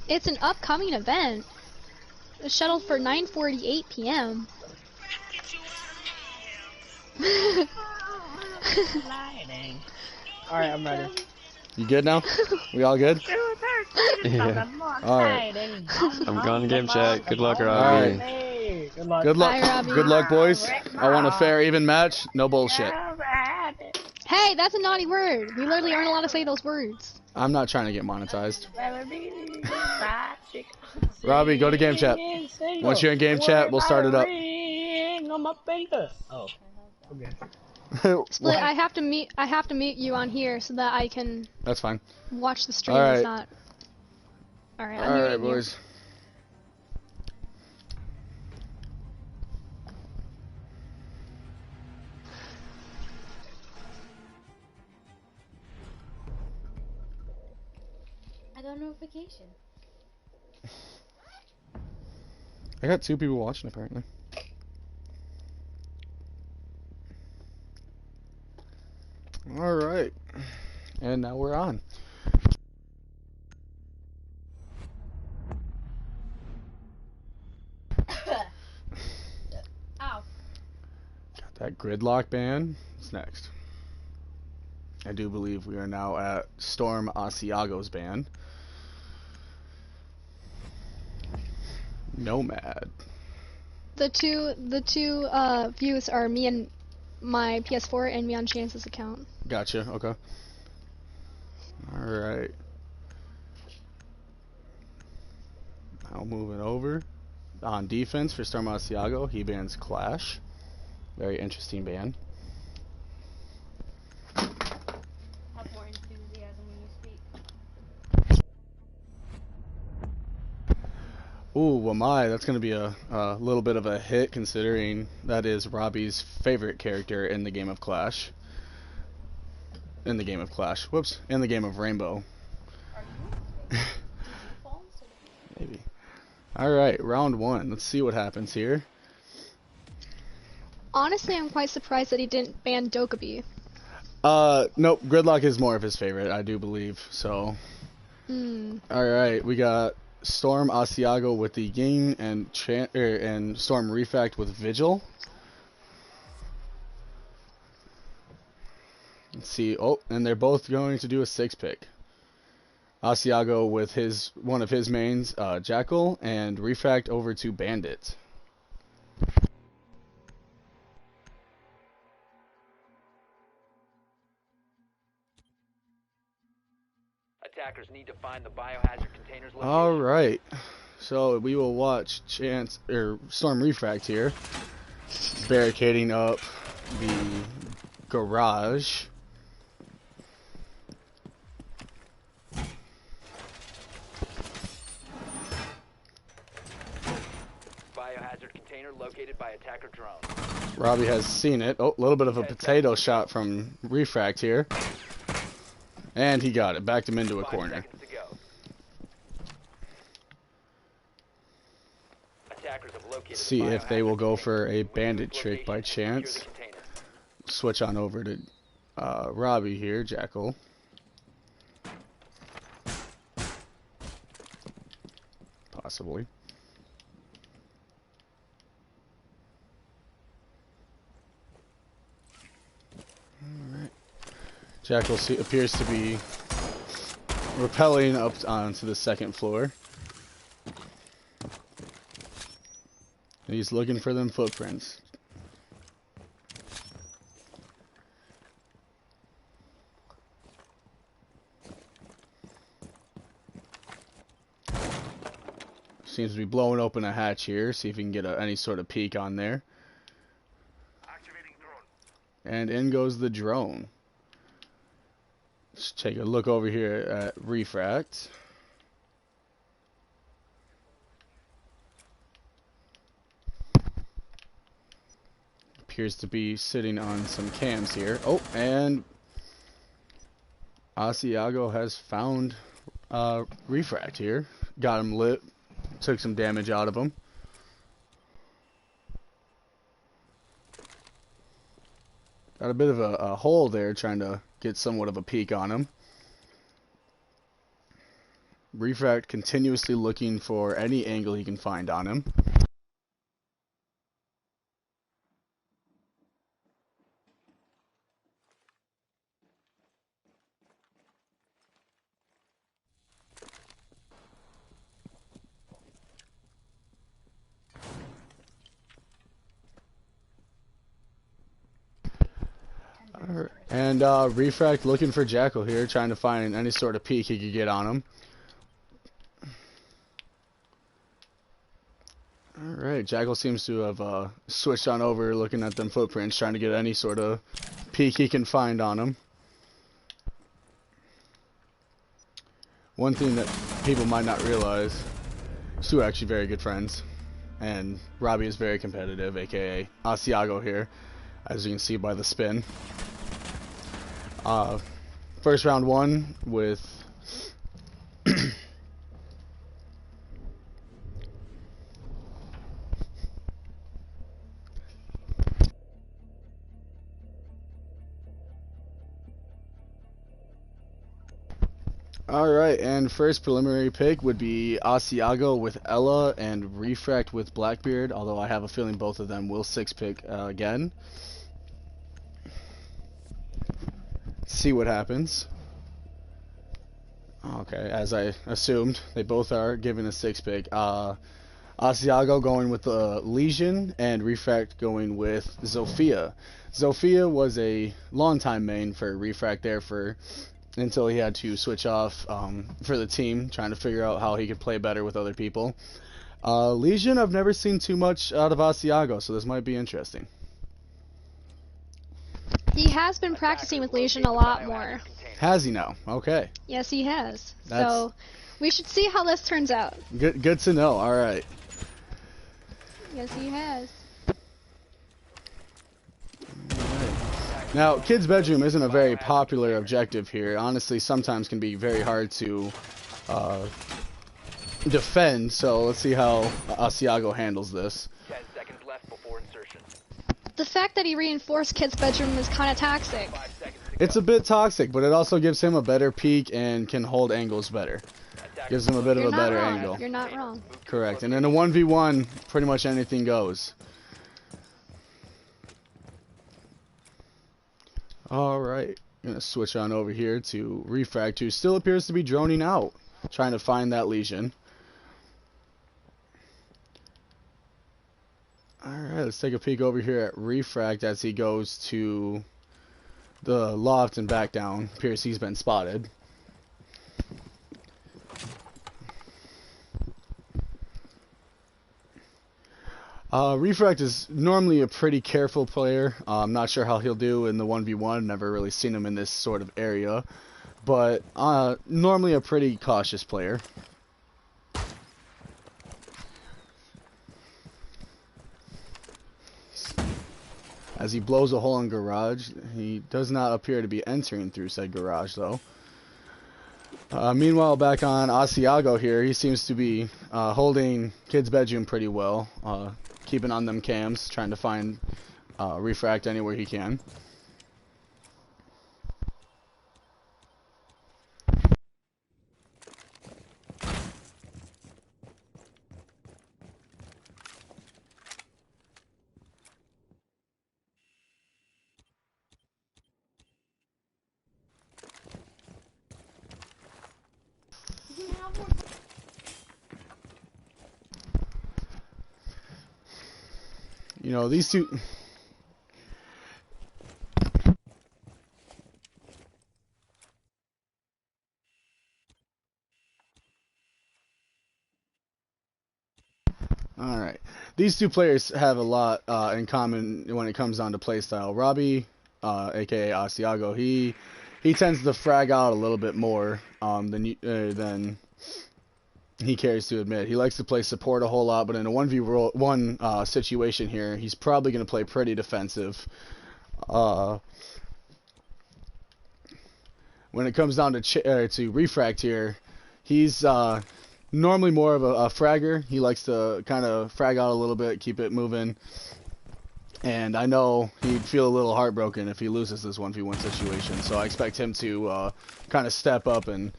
It's an upcoming event. It's scheduled for 9:48 p.m. Alright, I'm ready. You good now? We all good? Yeah. Alright. I'm going to game chat. Good luck, Robbie. Alright. Hey, good luck. Good luck. Bye, Robbie. Good luck, boys. I want a fair, even match. No bullshit. Hey, that's a naughty word. We literally aren't allowed to say those words. I'm not trying to get monetized. Robbie, go to game chat. Once you're in game chat, we'll start it up. Oh. Okay. Split, I have to mute you on here so that I can That's fine. watch the stream. Alright. It's not. Alright, I'm Alright, muting you. boys. I got a notification. I got 2 people watching, apparently. Alright. And now we're on. Ow. Got that gridlock ban. What's next? I do believe we are now at Storm Asiago's ban. Nomad. The two views are me and my PS4 and me on Chance's account. Gotcha, okay. Alright. Now moving over. On defense for Storm Asiago, he bans Clash. Very interesting ban. Have more enthusiasm when you speak. Ooh, Wamai, that's going to be a little bit of a hit considering that is Robbie's favorite character in the game of Clash. In the game of Clash. Whoops. In the game of Rainbow. Maybe. Alright, round 1. Let's see what happens here. Honestly, I'm quite surprised that he didn't ban Dokkaebi. Nope. Gridlock is more of his favorite, I do believe. So. Alright, we got Storm Asiago with the Ying and Storm Refact with Vigil. Let's see. Oh, and they're both going to do a 6-pick. Asiago with one of his mains, Jackal, and Refact over to Bandit. Attackers need to find the biohazard containers location. All right. So we will watch Storm Refact here, barricading up the garage. Biohazard container located by attacker drone. Robbie has seen it. Oh, a little bit of a potato shot from Refract here. And he got it. Backed him into a corner. Let's see if they will go for a bandit trick by chance. Switch on over to Robbie here, Jackal. Possibly. Alright. Jackal appears to be rappelling up onto the second floor. And he's looking for them footprints. Seems to be blowing open a hatch here. See if he can get any sort of peek on there. Activating drone. And in goes the drone. Let's take a look over here at Refract. Appears to be sitting on some cams here. Oh, and Asiago has found Refract here. Got him lit. Took some damage out of him. Got a bit of a hole there, trying to get somewhat of a peek on him. Refract continuously looking for any angle he can find on him. And Refract looking for Jackal here, trying to find any sort of peek he could get on him. Alright, Jackal seems to have switched on over, looking at them footprints, trying to get any sort of peek he can find on him. One thing that people might not realize, these two are actually very good friends. And Robbie is very competitive, aka Asiago here, as you can see by the spin. First round one with Alright, and first preliminary pick would be Asiago with Ela and Refract with Blackbeard, although I have a feeling both of them will 6-pick again. See what happens. Okay, as I assumed, they both are given a 6-pick. Asiago going with the Lesion and Refract going with Zofia. Zofia was a long-time main for Refract there until he had to switch off for the team, trying to figure out how he could play better with other people. Lesion, I've never seen too much out of Asiago, so this might be interesting. He has been practicing with Lesion a lot more. Has he now? Okay. Yes, he has. So we should see how this turns out. Good to know. All right. Yes, he has. Now, Kid's Bedroom isn't a very popular objective here. Honestly, sometimes can be very hard to defend, so let's see how Asiago handles this. 10 seconds left before insertion. The fact that he reinforced Kid's Bedroom is kind of toxic. 5 seconds to It's a bit toxic, but it also gives him a better peek and can hold angles better. Gives him a bit of a better angle. You're not wrong. Correct. And in a 1v1, pretty much anything goes. Alright, gonna switch on over here to Refract, who still appears to be droning out, trying to find that Lesion. Alright, let's take a peek over here at Refract as he goes to the loft and back down. Appears he's been spotted. Refract is normally a pretty careful player. I'm not sure how he'll do in the 1v1. Never really seen him in this sort of area. But normally a pretty cautious player. As he blows a hole in garage, he does not appear to be entering through said garage though. Meanwhile, back on Asiago here, he seems to be holding Kid's Bedroom pretty well. Keeping on them cams, trying to find Refract anywhere he can. You know, these two... Alright. These two players have a lot in common when it comes down to playstyle. Robbie, aka Asiago, he tends to frag out a little bit more than he cares to admit. He likes to play support a whole lot, but in a 1v1 situation here, he's probably going to play pretty defensive. When it comes down to Refract here, he's normally more of a fragger. He likes to kind of frag out a little bit, keep it moving. And I know he'd feel a little heartbroken if he loses this 1v1 situation, so I expect him to kind of step up and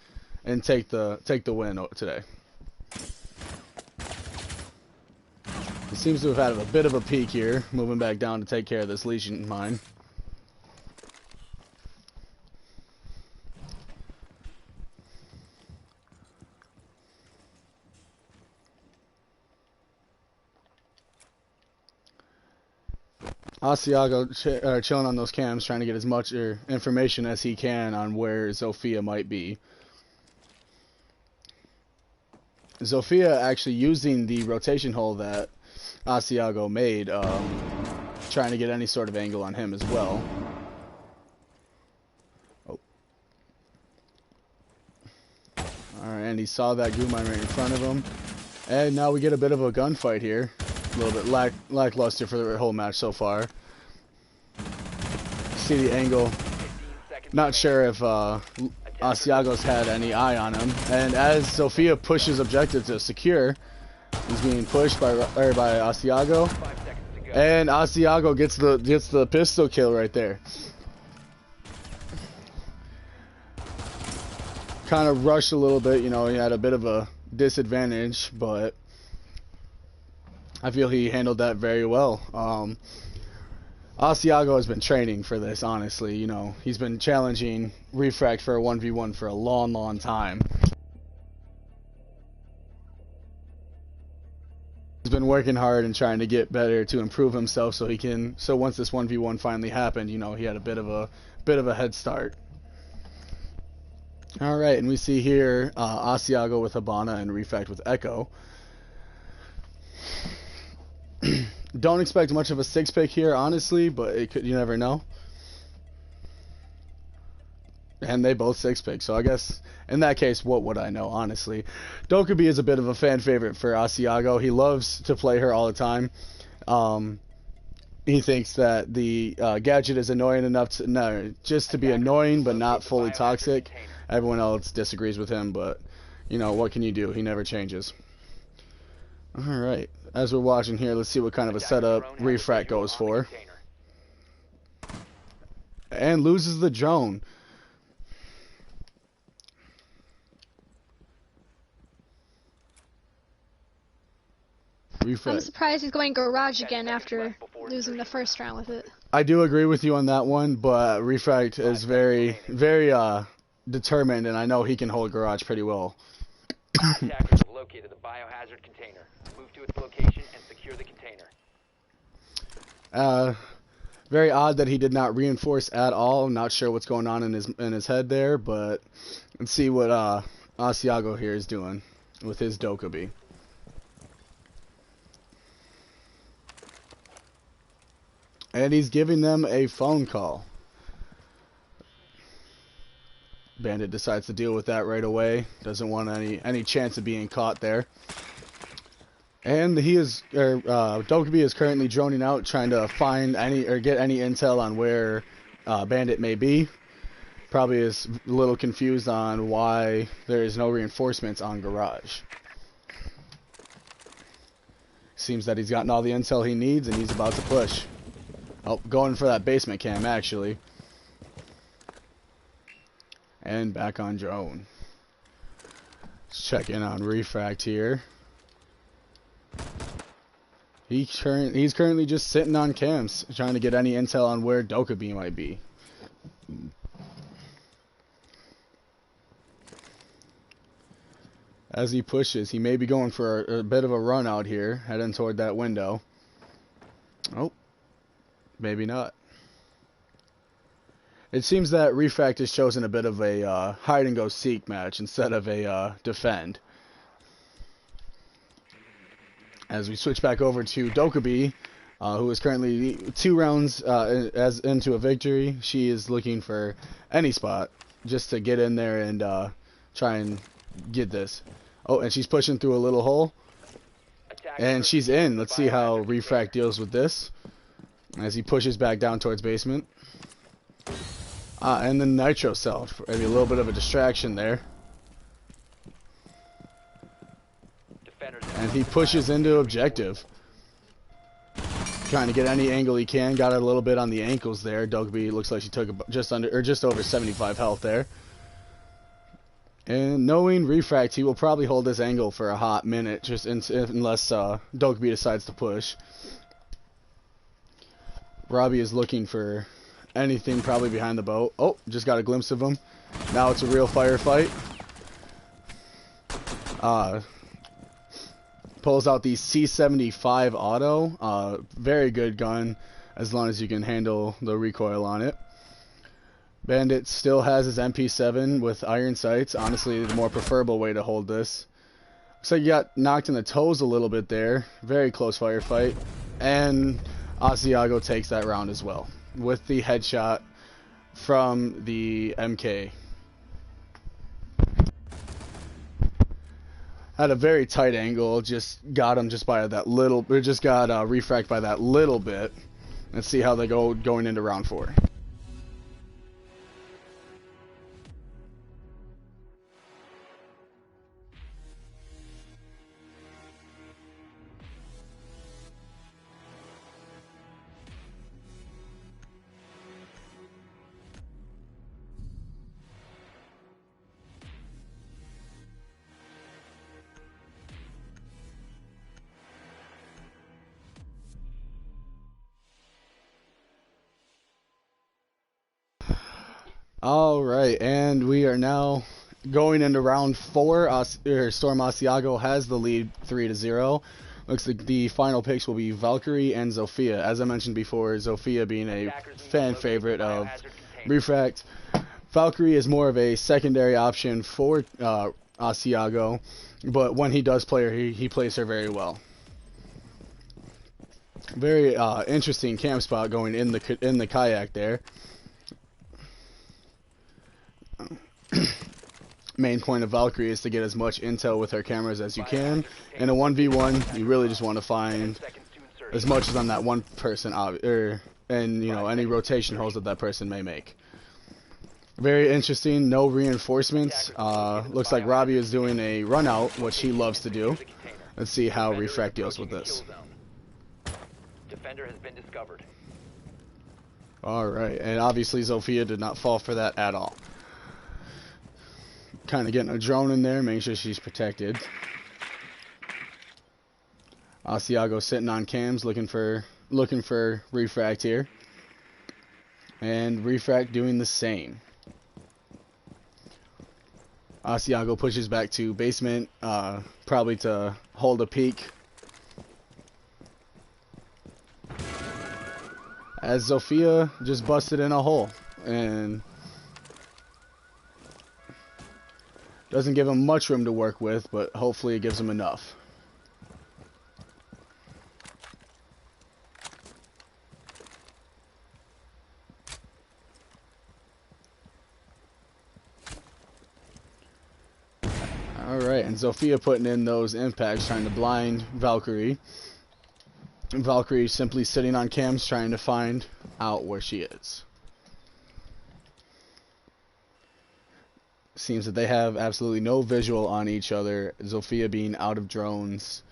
and take the win today. He seems to have had a bit of a peak here, moving back down to take care of this Legion mine. Asiago chilling on those cams, trying to get as much information as he can on where Zofia might be. Zofia actually using the rotation hole that Asiago made, trying to get any sort of angle on him as well. Oh. Alright, and he saw that goo mine right in front of him. And now we get a bit of a gunfight here. A little bit lackluster for the whole match so far. See the angle. Not sure if Asiago's had any eye on him. And as Zofia pushes objective to secure, he's being pushed by Asiago. And Asiago gets the pistol kill right there. Kind of rushed a little bit, you know, he had a bit of a disadvantage, but I feel he handled that very well. Asiago has been training for this, honestly. You know, he's been challenging Refract for a 1v1 for a long, long time. He's been working hard and trying to get better to improve himself so he can. So once this 1v1 finally happened, you know, he had a bit of a head start. All right, and we see here Asiago with Hibana and Refract with Echo. Don't expect much of a 6-pick here, honestly, but you never know. And they both 6-pick, so I guess in that case, what would I know, honestly? Dokkaebi is a bit of a fan favorite for Asiago. He loves to play her all the time. He thinks that the gadget is annoying enough to just to be annoying, but not fully toxic. Everyone else disagrees with him, but you know, what can you do? He never changes. Alright, as we're watching here, let's see what kind of a setup Refract goes for. And loses the drone. I'm surprised he's going garage again after losing the first round with it. I do agree with you on that one, but Refract is very, very determined, and I know he can hold garage pretty well. Attackers have located the biohazard container. Move to its location and secure the container. Very odd that he did not reinforce at all. Not sure what's going on in his head there, but let's see what Asiago here is doing with his Dokkaebi. And he's giving them a phone call. Bandit decides to deal with that right away. Doesn't want any chance of being caught there. And Dokkaebi is currently droning out, trying to find get any intel on where Bandit may be. Probably is a little confused on why there is no reinforcements on garage. Seems that he's gotten all the intel he needs and he's about to push. Oh, going for that basement cam, actually. And back on drone. Let's check in on Refract here. He's currently just sitting on cams, trying to get any intel on where Dokkaebi might be. As he pushes, he may be going for a bit of a run out here, heading toward that window. Oh. Maybe not. It seems that Refract has chosen a bit of a hide-and-go-seek match instead of a defend. As we switch back over to Dokkaebi, who is currently 2 rounds as into a victory. She is looking for any spot just to get in there and try and get this. Oh, and she's pushing through a little hole. And she's in. Let's see how Refract deals with this. As he pushes back down towards basement. And the nitro cell. Maybe a little bit of a distraction there. And he pushes into objective. Trying to get any angle he can. Got a little bit on the ankles there. Dokkaebi looks like she took just over 75 health there. And knowing Refract, he will probably hold this angle for a hot minute, just unless Dokkaebi decides to push. Robbie is looking for anything probably behind the boat. Oh, just got a glimpse of him. Now it's a real firefight. Pulls out the C75 auto. Very good gun, as long as you can handle the recoil on it. Bandit still has his MP7 with iron sights. Honestly, the more preferable way to hold this. Looks like you got knocked in the toes a little bit there. Very close firefight. And Asiago takes that round as well, with the headshot from the MK. Had a very tight angle, just got him just by that little, or just got refract by that little bit. Let's see how they go going into round 4. Alright, and we are now going into round 4. Storm Asiago has the lead 3-0. Looks like the final picks will be Valkyrie and Zofia. As I mentioned before, Zofia being a fan favorite of Refract. Valkyrie is more of a secondary option for Asiago, but when he does play her, he plays her very well. Very interesting camp spot going in the kayak there. Main point of Valkyrie is to get as much intel with her cameras as you can. In a 1v1, you really just want to find as much as on that one person, and any rotation holes that person may make. Very interesting. No reinforcements. Looks like Robbie is doing a run out, which he loves to do. Let's see how Refract deals with this. Defender has been discovered. All right, and obviously Zofia did not fall for that at all. Kind of getting a drone in there, making sure she's protected. Asiago sitting on cams, looking for Refract here, and Refract doing the same. Asiago pushes back to basement, probably to hold a peek. As Zofia just busted in a hole, and doesn't give him much room to work with, but hopefully it gives him enough. Alright, and Zofia putting in those impacts, trying to blind Valkyrie. Valkyrie simply sitting on cams, trying to find out where she is. Seems that they have absolutely no visual on each other, Zofia being out of drones.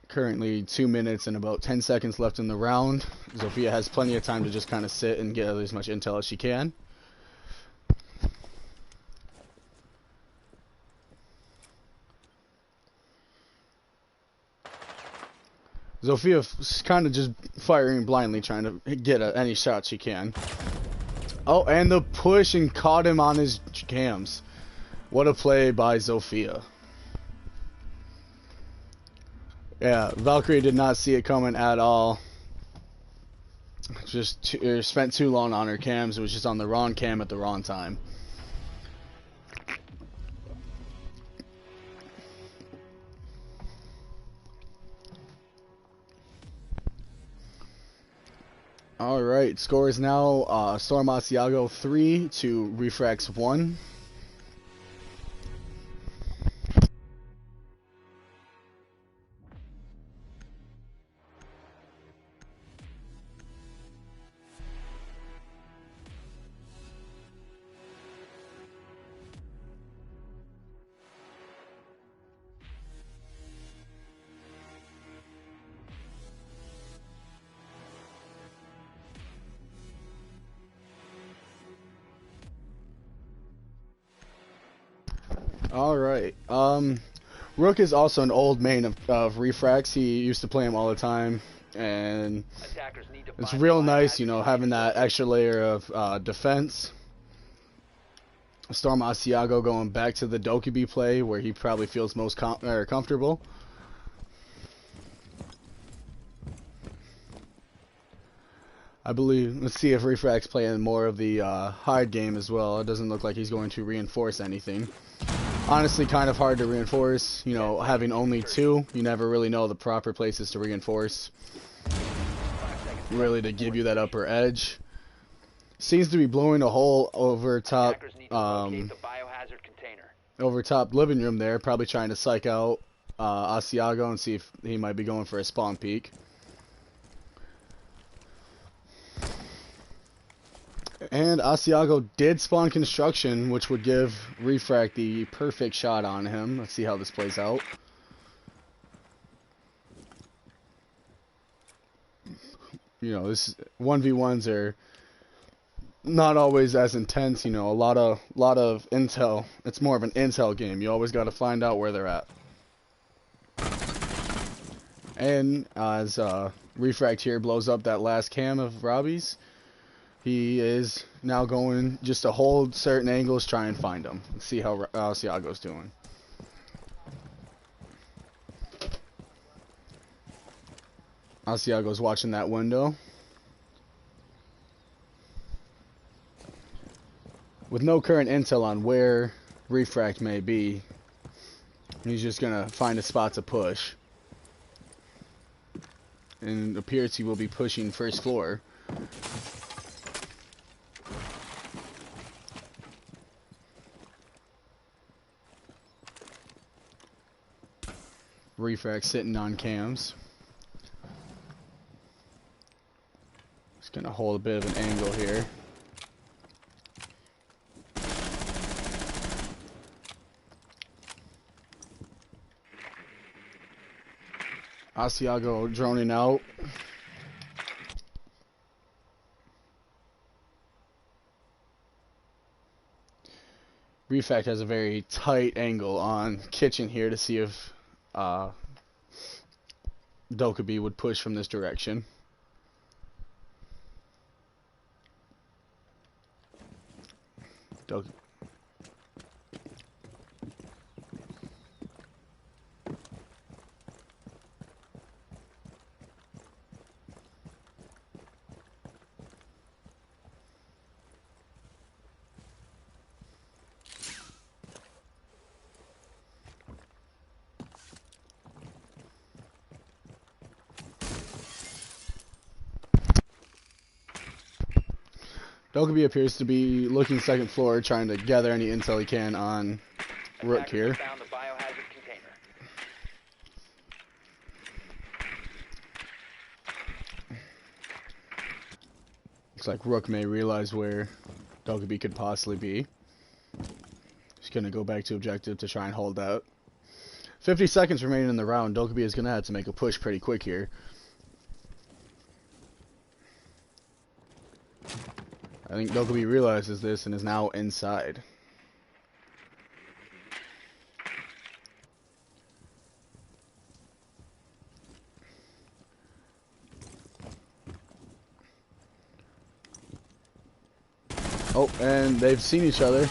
Currently 2 minutes and about 10 seconds left in the round. Zofia has plenty of time to just kind of sit and get as much intel as she can. Zofia's kind of just firing blindly, trying to get any shot she can. Oh, and the push and caught him on his cams. What a play by Zofia. Yeah, Valkyrie did not see it coming at all. Just spent too long on her cams. It was just on the wrong cam at the wrong time. Alright, score is now Storm Asiago 3 to Refract's 1. Alright. Rook is also an old main of Refrax. He used to play him all the time. And Attackers need to it's find real the nice, you know, biohazard having container. that extra layer of defense. Storm Asiago going back to the Dokkaebi play where he probably feels most comfortable. I believe, let's see if Refrax playing more of the hide game as well. It doesn't look like he's going to reinforce anything. Honestly, kind of hard to reinforce. You know, having only 2, you never really know the proper places to reinforce. Really to give you that upper edge. Seems to be blowing a hole over top, Attackers need to locate the biohazard container. over top living room there. Probably trying to psych out Asiago and see if he might be going for a spawn peek. And Asiago did spawn construction, which would give Refract the perfect shot on him. Let's see how this plays out. You know, this 1v1s are not always as intense. You know, a lot of intel. It's more of an intel game. You always got to find out where they're at. And as Refract here blows up that last cam of Robbie's, he is now going just to hold certain angles, try and find them. Let's see how Asiago's doing. Asiago's watching that window. With no current intel on where Refract may be, he's just going to find a spot to push. And it appears he will be pushing first floor. Refract sitting on cams. Just gonna hold a bit of an angle here. Asiago droning out. Refract has a very tight angle on kitchen here to see if Dokkaebi would push from this direction. Dokkaebi appears to be looking second floor, trying to gather any intel he can on Rook Attackers here. found the biohazard container. Looks like Rook may realize where Dokkaebi could possibly be. He's gonna go back to objective to try and hold out. 50 seconds remaining in the round. Dokkaebi is gonna have to make a push pretty quick here. I think Dokkaebi realizes this and is now inside. Oh, and they've seen each other.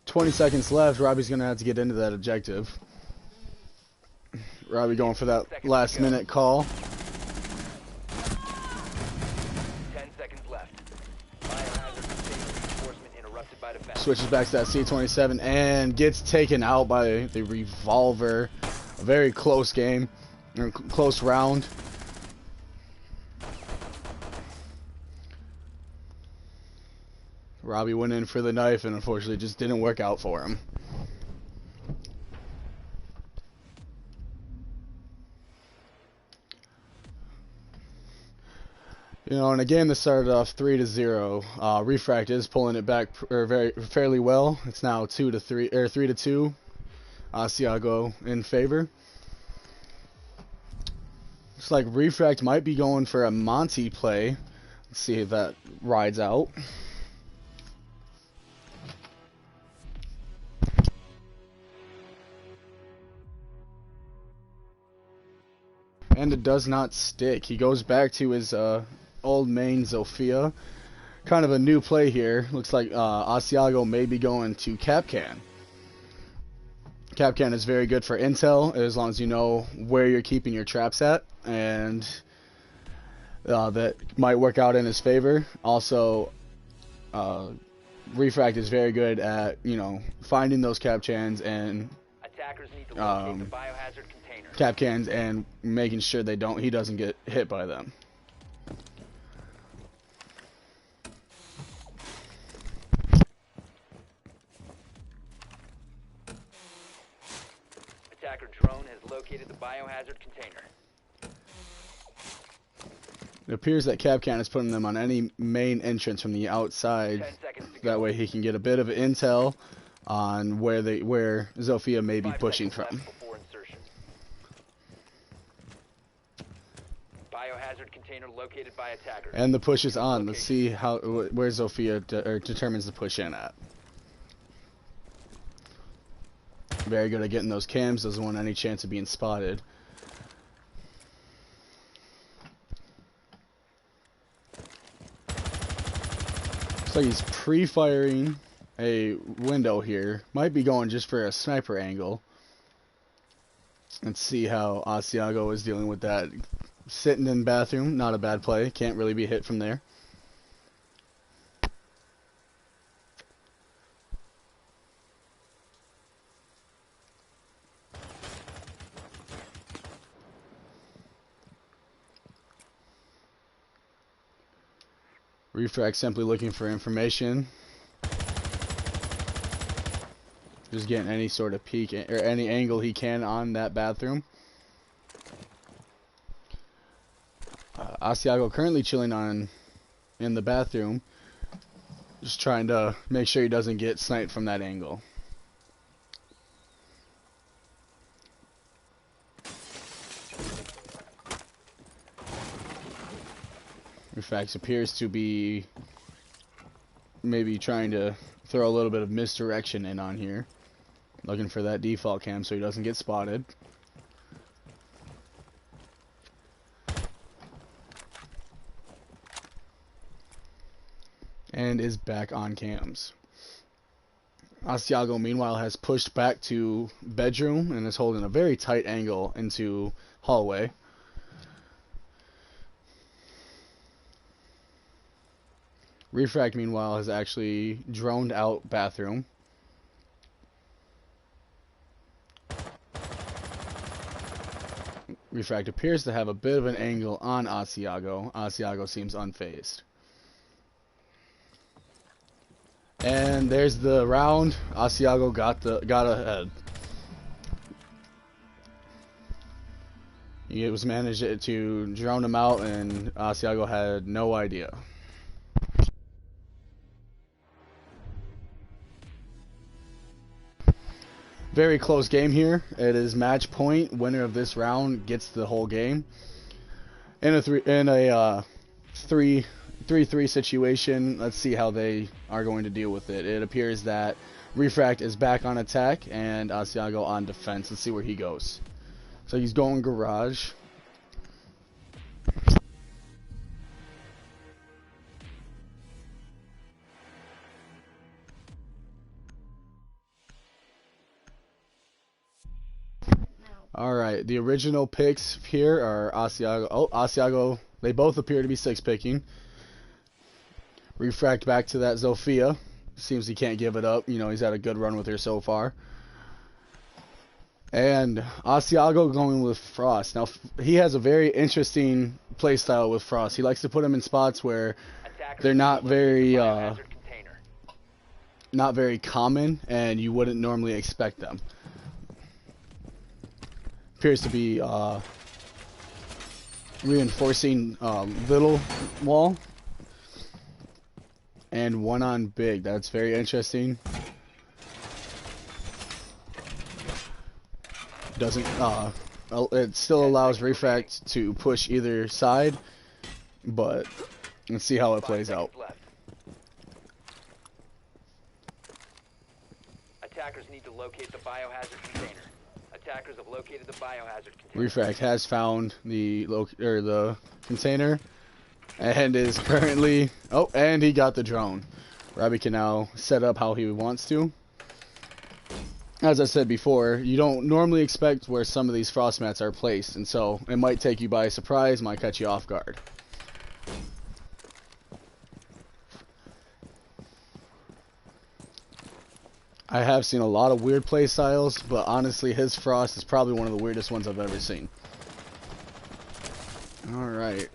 20 seconds left. Robbie's going to have to get into that objective. Robbie going for that last minute call. 10 seconds left. Biohazard container reinforcement interrupted by defense. Switches back to that C27 and gets taken out by the revolver. A very close game, or close round. Robbie went in for the knife and unfortunately just didn't work out for him. You know, in a game that started off 3-0, Refract is pulling it back fairly well. It's now 2-3 or 3-2. Asiago in favor. Looks like Refract might be going for a Monty play. Let's see if that rides out. it does not stick. He goes back to his old main Zofia. Kind of a new play here. Looks like Asiago may be going to Kapkan. Kapkan is very good for intel as long as you know where you're keeping your traps at, and that might work out in his favor. Also, Refract is very good at, you know, finding those Kapkans and Attackers need to locate the biohazard container. Kapkans and making sure he doesn't get hit by them. Attacker drone has located the biohazard container. It appears that Kapkan is putting them on any main entrance from the outside. 10 seconds to That go. way he can get a bit of intel on where Zofia may be 5 pushing seconds from. left before insertion. Biohazard container located by attacker. And the push is on. Let's see where Zofia determines to push in at. Very good at getting those cams. Doesn't want any chance of being spotted. Looks like he's pre-firing a window here. Might be going just for a sniper angle. Let's see how Asiago is dealing with that. Sitting in bathroom, not a bad play. Can't really be hit from there. Refract simply looking for information. Just getting any sort of peek or any angle he can on that bathroom. Asiago currently chilling in the bathroom, just trying to make sure he doesn't get sniped from that angle. Refract appears to be maybe trying to throw a little bit of misdirection in on here. Looking for that default cam so he doesn't get spotted. And is back on cams. Asiago meanwhile has pushed back to bedroom and is holding a very tight angle into hallway. Refract meanwhile has actually droned out bathroom. Refract appears to have a bit of an angle on Asiago. Asiago seems unfazed. And there's the round. Asiago got ahead. He was managed to drone him out, and Asiago had no idea. Very close game here. It is match point. Winner of this round gets the whole game. In a 3-3 situation, let's see how they are going to deal with it. It appears that Refract is back on attack and Asiago on defense. Let's see where he goes. So he's going garage. Alright, the original picks here are Asiago. Oh, Asiago, they both appear to be 6-picking. Refract back to that Zofia. Seems he can't give it up. You know, he's had a good run with her so far. And Asiago going with Frost. Now, he has a very interesting playstyle with Frost. He likes to put him in spots where they're not very common, and you wouldn't normally expect them. Appears to be reinforcing little wall and one on big. That's very interesting. Doesn't it still allows Refract to push either side, but let's see how it plays out. Attackers need to locate the biohazard container. Attackers have located the biohazard container. Refract has found the the container and is currently and he got the drone. Robbie can now set up how he wants to. As I said before, you don't normally expect where some of these frost mats are placed, and so it might take you by surprise, might catch you off guard. I have seen a lot of weird play styles, but honestly his frost is probably one of the weirdest ones I've ever seen. Alright.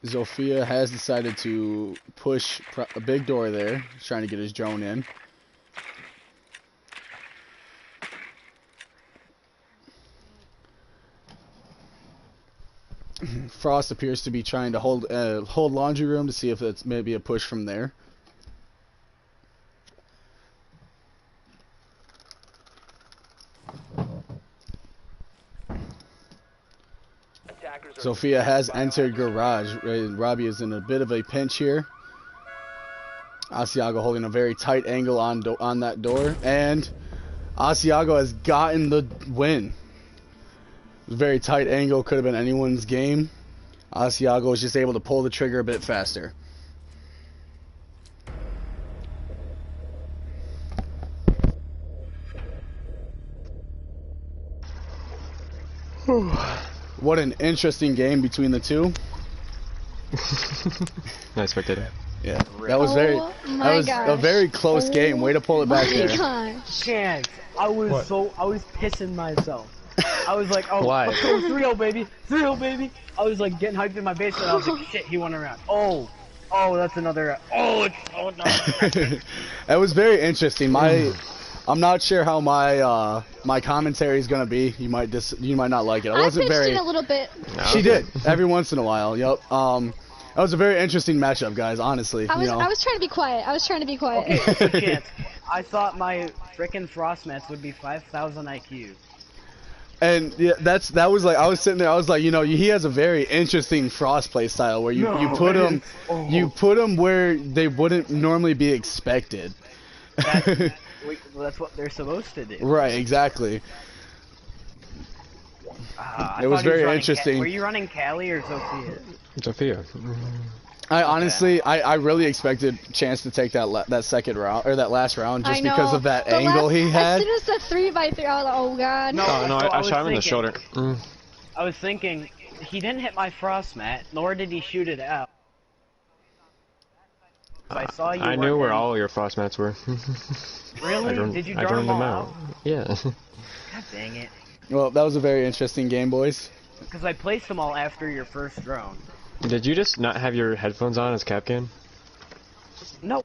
Zofia has decided to push a big door there. He's trying to get his drone in. Frost appears to be trying to hold laundry room to see if it's maybe a push from there. Sophia has entered garage. Robbie is in a bit of a pinch here. Asiago holding a very tight angle on that door, and Asiago has gotten the win. Very tight angle, could have been anyone's game. Asiago was just able to pull the trigger a bit faster. What an interesting game between the two. Nice spectator. Yeah, that was a very close game. Way to pull it back there. Chance, I was pissing myself. I was like, oh, Why? let's go 3-0, baby. 3-0, baby. I was like getting hyped in my basement. I was like, shit, he won a round. Oh, that's another. Oh no. That was very interesting. I'm not sure how my commentary is gonna be. You might not like it. I wasn't pitched very. in a little bit. No. She did every once in a while. Yep. That was a very interesting matchup, guys. Honestly, I was trying to be quiet. Okay, so Chance, I thought my frickin' frost mats would be 5,000 IQ. And yeah, that was like I was sitting there. I was like, he has a very interesting frost play style where you put them where they wouldn't normally be expected. That's what they're supposed to do. Right, exactly. It was very interesting. Were you running Callie or Sophia? Sophia. I honestly, I really expected Chance to take that second round or that last round just because of that angle he had. As soon as the 3x3, I was like, oh god. No, I shot him in the shoulder. I was thinking, he didn't hit my frost mat, nor did he shoot it out. I saw you. I knew where all your frost mats were. Really? Did you draw them all out? Yeah. God dang it. Well, that was a very interesting game, boys. Because I placed them all after your first drone. Did you just not have your headphones on as Capcan? No.